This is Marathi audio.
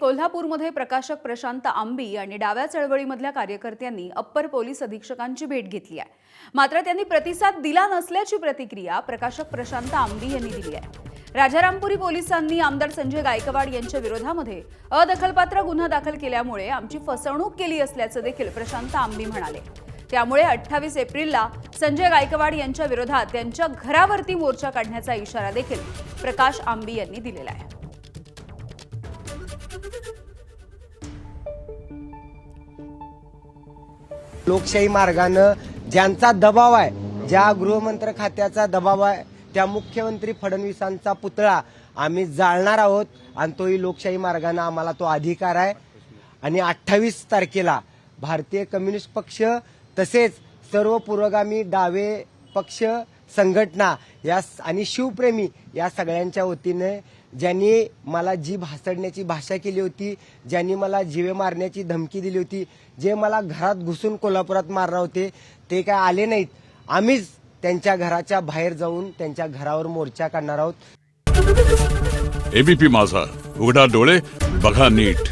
कोल्हापूरमध्ये प्रकाशक प्रशांत आंबी आणि डाव्या चळवळीमधल्या कार्यकर्त्यांनी अप्पर पोलीस अधीक्षकांची भेट घेतली आहे। मात्र त्यांनी प्रतिसाद दिला नसल्याची प्रतिक्रिया प्रकाशक प्रशांत आंबी यांनी दिली आहे। राजारामपुरी पोलिसांनी आमदार संजय गायकवाड यांच्या विरोधामध्ये अदखलपात्र गुन्हा दाखल केल्यामुळे आमची फसवणूक केली असल्याचं देखील प्रशांत आंबी म्हणाले। त्यामुळे 28 एप्रिलला संजय गायकवाड यांच्या विरोधात त्यांच्या घरावरती मोर्चा काढण्याचा इशारा देखील प्रकाश आंबी यांनी दिलेला आहे। लोकशाही मार्गाने ज्यांचा दबाव आहे, ज्या गृहमंत्री खात्याचा दबाव आहे, त्या मुख्यमंत्री फडणवीसांचा पुतळा आम्ही जाळणार आहोत आणि तोही लोकशाही मार्गाने आम्हाला तो अधिकार आहे। आणि 28 तारखेला भारतीय कम्युनिस्ट पक्ष तसेच सर्व पुरोगामी डावे पक्ष संघटना या आणि शिवप्रेमी या सगळ्यांच्या वतीने ज्यांनी मला जीभ हसडण्याची भाषा केली होती, ज्यांनी मला जीवे मारण्याची धमकी दिली होती, जे मला घरात घुसून कोल्हापुरात मारणार होते, ते काय आले नाहीत। आम्हीच त्यांच्या घराच्या बाहेर जाऊन त्यांच्या घरावर मोर्चा काढणार आहोत। एबीपी माझा, उघडा डोळे बघा नीट।